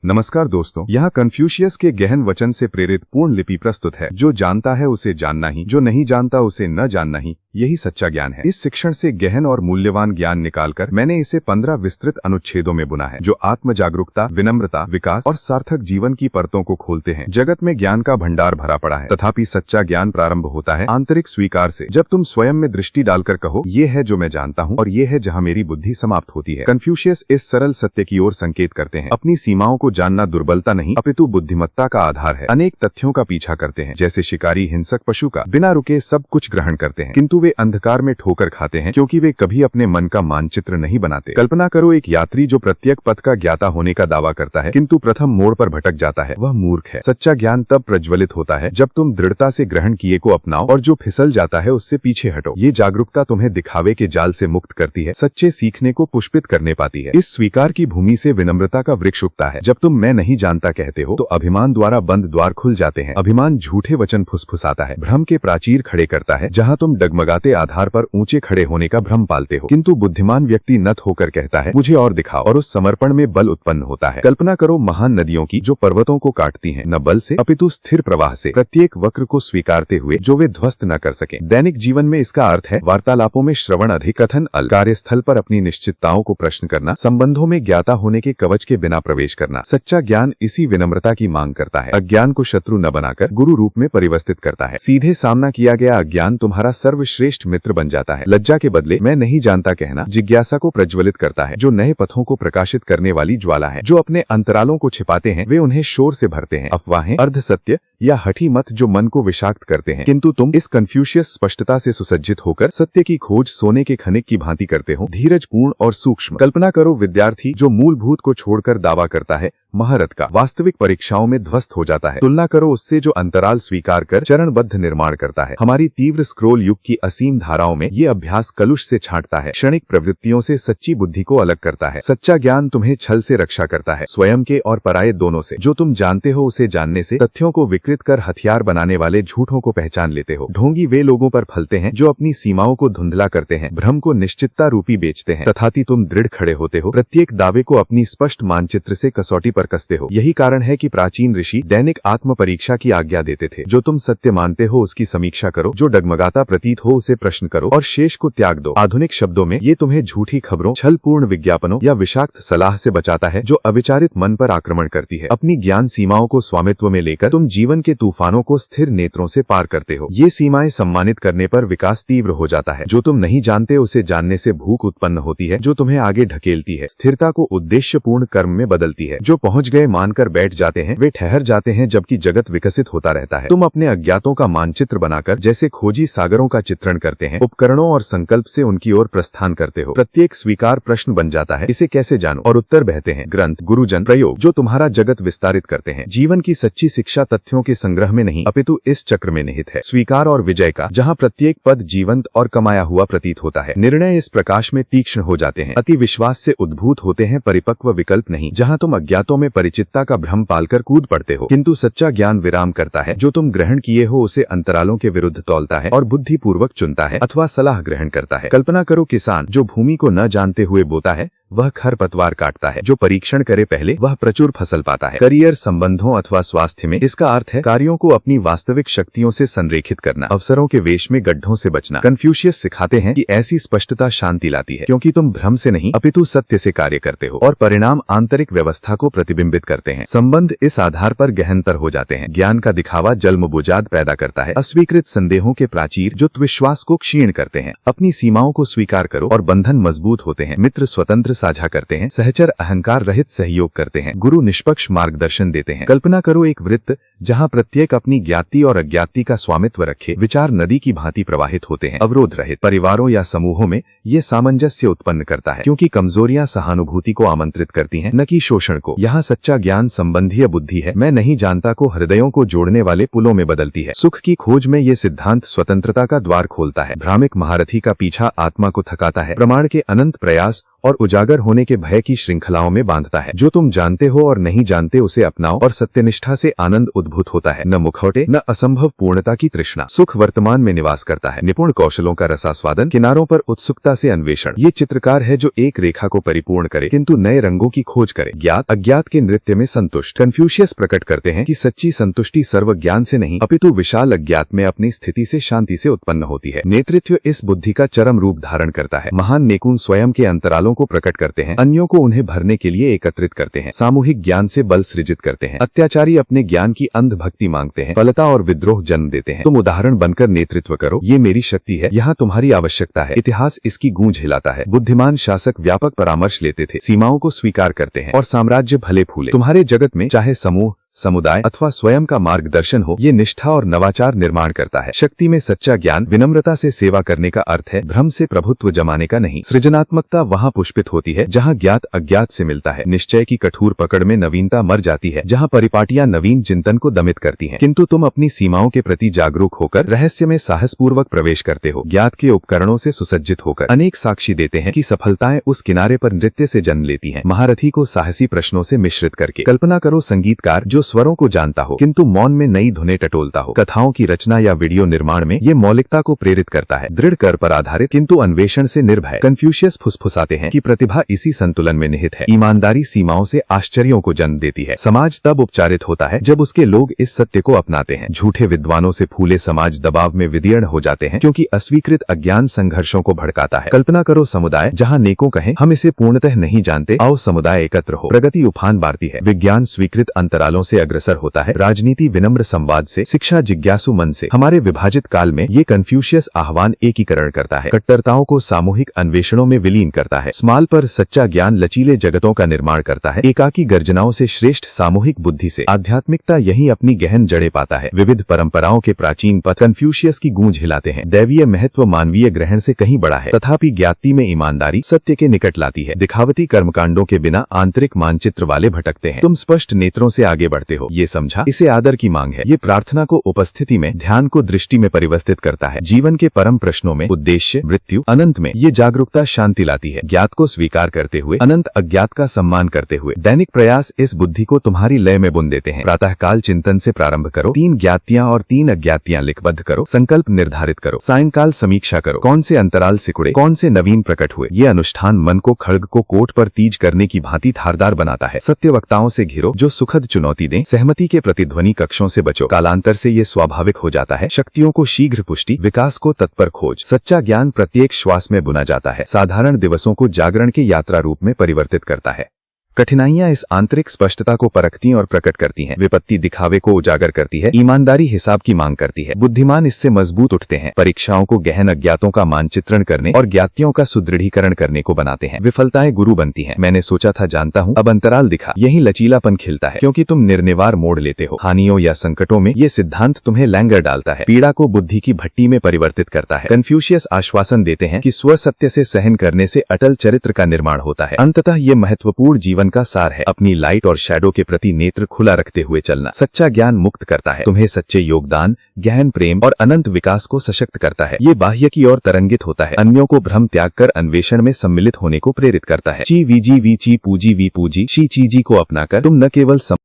नमस्कार दोस्तों, यहाँ कन्फ्यूशियस के गहन वचन से प्रेरित पूर्ण लिपि प्रस्तुत है। जो जानता है उसे जानना ही, जो नहीं जानता उसे न जानना ही, यही सच्चा ज्ञान है। इस शिक्षण से गहन और मूल्यवान ज्ञान निकालकर मैंने इसे 15 विस्तृत अनुच्छेदों में बुना है, जो आत्म जागरूकता, विनम्रता, विकास और सार्थक जीवन की परतों को खोलते हैं। जगत में ज्ञान का भंडार भरा पड़ा है, तथापि सच्चा ज्ञान प्रारंभ होता है आंतरिक स्वीकार से। जब तुम स्वयं में दृष्टि डालकर कहो, ये है जो मैं जानता हूँ और ये है जहाँ मेरी बुद्धि समाप्त होती है। कन्फ्यूशियस इस सरल सत्य की ओर संकेत करते हैं। अपनी सीमाओं को जानना दुर्बलता नहीं, अपितु बुद्धिमत्ता का आधार है। अनेक तथ्यों का पीछा करते हैं, जैसे शिकारी हिंसक पशु का। बिना रुके सब कुछ ग्रहण करते हैं, किंतु वे अंधकार में ठोकर खाते हैं, क्योंकि वे कभी अपने मन का मानचित्र नहीं बनाते। कल्पना करो, एक यात्री जो प्रत्येक पथ का ज्ञाता होने का दावा करता है, किंतु प्रथम मोड़ पर भटक जाता है, वह मूर्ख है। सच्चा ज्ञान तब प्रज्वलित होता है जब तुम दृढ़ता से ग्रहण किए को अपनाओ और जो फिसल जाता है उससे पीछे हटो। ये जागरूकता तुम्हें दिखावे के जाल से मुक्त करती है, सच्चे सीखने को पुष्पित करने पाती है। इस स्वीकार की भूमि से विनम्रता का वृक्ष उगता है। जब तुम मैं नहीं जानता कहते हो, तो अभिमान द्वारा बंद द्वार खुल जाते हैं। अभिमान झूठे वचन फुसफुसाता है, भ्रम के प्राचीर खड़े करता है, जहाँ तुम डगमगाते आधार पर ऊंचे खड़े होने का भ्रम पालते हो। किंतु बुद्धिमान व्यक्ति नत होकर कहता है, मुझे और दिखाओ, और उस समर्पण में बल उत्पन्न होता है। कल्पना करो महान नदियों की, जो पर्वतों को काटती हैं, न बल से अपितु स्थिर प्रवाह से, प्रत्येक वक्र को स्वीकारते हुए जो वे ध्वस्त न कर सके। दैनिक जीवन में इसका अर्थ है वार्तालापों में श्रवण अधिक, कथन अल्प, कार्यस्थल पर अपनी निश्चितताओं को प्रश्न करना, संबंधों में ज्ञाता होने के कवच के बिना प्रवेश करना। सच्चा ज्ञान इसी विनम्रता की मांग करता है। अज्ञान को शत्रु न बनाकर गुरु रूप में परिवर्तित करता है। सीधे सामना किया गया अज्ञान तुम्हारा सर्वश्रेष्ठ मित्र बन जाता है। लज्जा के बदले मैं नहीं जानता कहना जिज्ञासा को प्रज्वलित करता है, जो नए पथों को प्रकाशित करने वाली ज्वाला है। जो अपने अंतरालों को छिपाते हैं, वे उन्हें शोर से भरते हैं। अफवाहें, अर्ध सत्य या हठी मत जो मन को विषाक्त करते हैं, किंतु तुम इस कन्फ्यूशियस स्पष्टता से सुसज्जित होकर सत्य की खोज सोने के खनिक की भांति करते हो, धीरज पूर्ण और सूक्ष्म। कल्पना करो विद्यार्थी जो मूलभूत को छोड़कर दावा करता है महारत का, वास्तविक परीक्षाओं में ध्वस्त हो जाता है। तुलना करो उससे जो अंतराल स्वीकार कर चरणबद्ध निर्माण करता है। हमारी तीव्र स्क्रोल युग की असीम धाराओं में ये अभ्यास कलुष से छांटता है, क्षणिक प्रवृत्तियों से सच्ची बुद्धि को अलग करता है। सच्चा ज्ञान तुम्हें छल से रक्षा करता है, स्वयं के और पराये दोनों से। जो तुम जानते हो उसे जानने से तथ्यों को विकृत कर हथियार बनाने वाले झूठों को पहचान लेते हो। ढोंगी वे लोगों पर फलते हैं जो अपनी सीमाओं को धुंधला करते हैं, भ्रम को निश्चितता रूपी बेचते हैं, तथापि तुम दृढ़ खड़े होते हो, प्रत्येक दावे को अपनी स्पष्ट मानचित्र से कसौटी पर कसते हो। यही कारण है कि प्राचीन ऋषि दैनिक आत्म परीक्षा की आज्ञा देते थे। जो तुम सत्य मानते हो उसकी समीक्षा करो, जो डगमगाता प्रतीत हो उसे प्रश्न करो और शेष को त्याग दो। आधुनिक शब्दों में ये तुम्हें झूठी खबरों, छलपूर्ण विज्ञापनों या विषाक्त सलाह से बचाता है, जो अविचारित मन पर आक्रमण करती है। अपनी ज्ञान सीमाओं को स्वामित्व में लेकर तुम जीवन के तूफानों को स्थिर नेत्रों से पार करते हो। ये सीमाएं सम्मानित करने पर विकास तीव्र हो जाता है। जो तुम नहीं जानते उसे जानने से भूख उत्पन्न होती है, जो तुम्हें आगे ढकेलती है, स्थिरता को उद्देश्यपूर्ण कर्म में बदलती है। जो पहुंच गए मानकर बैठ जाते हैं, वे ठहर जाते हैं, जबकि जगत विकसित होता रहता है। तुम अपने अज्ञातों का मानचित्र बनाकर जैसे खोजी सागरों का चित्रण करते हैं, उपकरणों और संकल्प से उनकी ओर प्रस्थान करते हो। प्रत्येक स्वीकार प्रश्न बन जाता है, इसे कैसे जानो, और उत्तर बहते हैं। ग्रंथ, गुरुजन, प्रयोग जो तुम्हारा जगत विस्तारित करते हैं। जीवन की सच्ची शिक्षा तथ्यों के संग्रह में नहीं, अपितु इस चक्र में निहित है, स्वीकार और विजय का, जहाँ प्रत्येक पद जीवंत और कमाया हुआ प्रतीत होता है। निर्णय इस प्रकाश में तीक्ष्ण हो जाते हैं, अति विश्वास से उद्भूत होते हैं, परिपक्व विकल्प नहीं, जहाँ तुम अज्ञातों में परिचितता का भ्रम पालकर कूद पड़ते हो। किंतु सच्चा ज्ञान विराम करता है, जो तुम ग्रहण किए हो उसे अंतरालों के विरुद्ध तौलता है और बुद्धिपूर्वक चुनता है अथवा सलाह ग्रहण करता है। कल्पना करो किसान जो भूमि को न जानते हुए बोता है, वह खरपतवार काटता है। जो परीक्षण करे पहले, वह प्रचुर फसल पाता है। करियर, संबंधों अथवा स्वास्थ्य में इसका अर्थ है कार्यों को अपनी वास्तविक शक्तियों से संरेखित करना, अवसरों के वेश में गड्ढों से बचना। कन्फ्यूशियस सिखाते हैं कि ऐसी स्पष्टता शांति लाती है, क्योंकि तुम भ्रम से नहीं अपितु सत्य से कार्य करते हो, और परिणाम आंतरिक व्यवस्था को प्रतिबिंबित करते हैं। संबंध इस आधार पर गहनतर हो जाते हैं। ज्ञान का दिखावा जल्मबुजाद पैदा करता है, अस्वीकृत संदेहों के प्राचीर जो विश्वास को क्षीण करते हैं। अपनी सीमाओं को स्वीकार करो और बंधन मजबूत होते हैं। मित्र स्वतंत्र साझा करते हैं, सहचर अहंकार रहित सहयोग करते हैं, गुरु निष्पक्ष मार्गदर्शन देते हैं। कल्पना करो एक वृत्त जहाँ प्रत्येक अपनी ज्ञाति और अज्ञाति का स्वामित्व रखे, विचार नदी की भांति प्रवाहित होते हैं, अवरोध रहित। परिवारों या समूहों में ये सामंजस्य उत्पन्न करता है, क्योंकि कमजोरियां सहानुभूति को आमंत्रित करती हैं, न कि शोषण को। यहाँ सच्चा ज्ञान संबंधीय बुद्धि है, मैं नहीं जानता को हृदयों को जोड़ने वाले पुलों में बदलती है। सुख की खोज में ये सिद्धांत स्वतंत्रता का द्वार खोलता है। भ्रामिक महारथी का पीछा आत्मा को थकाता है, प्रमाण के अनंत प्रयास और उजागर होने के भय की श्रृंखलाओं में बांधता है। जो तुम जानते हो और नहीं जानते उसे अपनाओ और सत्यनिष्ठा से आनंद उद्भूत होता है। न मुखौटे न असंभव पूर्णता की तृष्णा। सुख वर्तमान में निवास करता है। निपुण कौशलों का रसास्वादन, किनारों पर उत्सुकता से अन्वेषण। ये चित्रकार है जो एक रेखा को परिपूर्ण करे किंतु नए रंगों की खोज करे। ज्ञात अज्ञात के नृत्य में संतुष्ट। कन्फ्यूशियस प्रकट करते हैं कि सच्ची संतुष्टि सर्वज्ञान से नहीं अपितु विशाल अज्ञात में अपनी स्थिति से शांति से उत्पन्न होती है। नेतृत्व इस बुद्धि का चरम रूप धारण करता है। महान नेकुन स्वयं के अंतरालों को प्रकट करते हैं, अन्यों को उन्हें भरने के लिए एकत्रित करते हैं। सामूहिक ज्ञान से बल सृजित करते हैं। अत्याचारी अपने ज्ञान की अंध भक्ति मांगते हैं, फलता और विद्रोह जन्म देते हैं। तुम उदाहरण बनकर नेतृत्व करो, ये मेरी शक्ति है, यहाँ तुम्हारी आवश्यकता है। इतिहास इसकी गूंज हिलाता है। बुद्धिमान शासक व्यापक परामर्श लेते थे, सीमाओं को स्वीकार करते हैं और साम्राज्य भले फूले। तुम्हारे जगत में चाहे समूह, समुदाय अथवा स्वयं का मार्गदर्शन हो, ये निष्ठा और नवाचार निर्माण करता है। शक्ति में सच्चा ज्ञान विनम्रता से सेवा करने का अर्थ है, भ्रम से प्रभुत्व जमाने का नहीं। सृजनात्मकता वहाँ पुष्पित होती है जहाँ ज्ञात अज्ञात से मिलता है। निश्चय की कठोर पकड़ में नवीनता मर जाती है, जहाँ परिपाटियां नवीन चिंतन को दमित करती हैं। किंतु तुम अपनी सीमाओं के प्रति जागरूक होकर रहस्य में साहसपूर्वक प्रवेश करते हो। ज्ञात के उपकरणों से सुसज्जित होकर अनेक साक्षी देते हैं कि सफलताएं उस किनारे पर नृत्य से जन्म लेती हैं। महारथी को साहसी प्रश्नों से मिश्रित करके। कल्पना करो संगीतकार जो स्वरों को जानता हो किंतु मौन में नई धुनें टटोलता हो। कथाओं की रचना या वीडियो निर्माण में ये मौलिकता को प्रेरित करता है। दृढ़ कर पर आधारित किंतु अन्वेषण से निर्भय। कन्फ्यूशियस फुसफुसाते हैं कि प्रतिभा इसी संतुलन में निहित है। ईमानदारी सीमाओं से आश्चर्यों को जन्म देती है। समाज तब उपचारित होता है जब उसके लोग इस सत्य को अपनाते हैं। झूठे विद्वानों से फूले समाज दबाव में विदीर्ण हो जाते हैं क्योंकि अस्वीकृत अज्ञान संघर्षों को भड़काता है। कल्पना करो समुदाय जहाँ नेकों कहें हम इसे पूर्णतः नहीं जानते, आओ समुदाय एकत्र हो। प्रगति उफान मारती है। विज्ञान स्वीकृत अंतरालों से अग्रसर होता है। राजनीति विनम्र संवाद से, शिक्षा जिज्ञासु मन से। हमारे विभाजित काल में ये कन्फ्यूशियस आह्वान एकीकरण करता है, कट्टरताओं को सामूहिक अन्वेषणों में विलीन करता है। स्माल पर सच्चा ज्ञान लचीले जगतों का निर्माण करता है। एकाकी गर्जनाओं से श्रेष्ठ सामूहिक बुद्धि से आध्यात्मिकता यही अपनी गहन जड़ें पाता है। विविध परंपराओं के प्राचीन पथ कन्फ्यूशियस की गूंज हिलाते हैं। दैवीय महत्व मानवीय ग्रहण से कहीं बड़ा है, तथापि ज्ञाति में ईमानदारी सत्य के निकट लाती है। दिखावती कर्मकांडों के बिना आंतरिक मानचित्र वाले भटकते हैं। तुम स्पष्ट नेत्रों से आगे बढ़ते हो, ये समझा, इसे आदर की मांग है। ये प्रार्थना को उपस्थिति में, ध्यान को दृष्टि में परिवर्तित करता है। जीवन के परम प्रश्नों में, उद्देश्य, मृत्यु, अनंत में ये जागरूकता शांति लाती है। ज्ञात को स्वीकार करते हुए, अनंत अज्ञात का सम्मान करते हुए। दैनिक प्रयास इस बुद्धि को तुम्हारी लय में बुन देते हैं। प्रातःकाल चिंतन से प्रारंभ करो। 3 ज्ञातियां और 3 अज्ञातियां लिखबद्ध करो। संकल्प निर्धारित करो। सायंकाल समीक्षा करो, कौन से अंतराल सिकुड़े, कौन से नवीन प्रकट हुए। ये अनुष्ठान मन को खड्ग को कोट पर तीज करने की भांति धारदार बनाता है। सत्य वक्ताओं से घिरो जो सुखद चुनौती दें। सहमति के प्रतिध्वनि कक्षों से बचो। कालांतर से ये स्वाभाविक हो जाता है। शक्तियों को शीघ्र पुष्टि, विकास को तत्पर खोज। सच्चा ज्ञान प्रत्येक श्वास में बुना जाता है। साधारण दिवसों को जागरण के यात्रा रूप में परिवर्तित करता है। कठिनाइयां इस आंतरिक स्पष्टता को परखती और प्रकट करती हैं। विपत्ति दिखावे को उजागर करती है। ईमानदारी हिसाब की मांग करती है। बुद्धिमान इससे मजबूत उठते हैं। परीक्षाओं को गहन अज्ञातों का मानचित्रण करने और ज्ञातियों का सुदृढ़ीकरण करने को बनाते हैं। विफलताएं गुरु बनती हैं। मैंने सोचा था जानता हूँ, अब अंतराल दिखा। यही लचीलापन खिलता है क्योंकि तुम निर्निवार मोड़ लेते हो। हानियों या संकटों में ये सिद्धांत तुम्हें लैंगर डालता है। पीड़ा को बुद्धि की भट्टी में परिवर्तित करता है। कन्फ्यूशियस आश्वासन देते हैं कि स्व सत्य से सहन करने से अटल चरित्र का निर्माण होता है। अंततः ये महत्वपूर्ण जीवन का सार है। अपनी लाइट और शैडो के प्रति नेत्र खुला रखते हुए चलना। सच्चा ज्ञान मुक्त करता है तुम्हें। सच्चे योगदान, गहन प्रेम और अनंत विकास को सशक्त करता है। ये बाह्य की ओर तरंगित होता है। अन्यों को भ्रम त्याग कर अन्वेषण में सम्मिलित होने को प्रेरित करता है। ची वी जी वी ची पूजी वी पूजी शी ची जी को अपनाकर तुम न केवल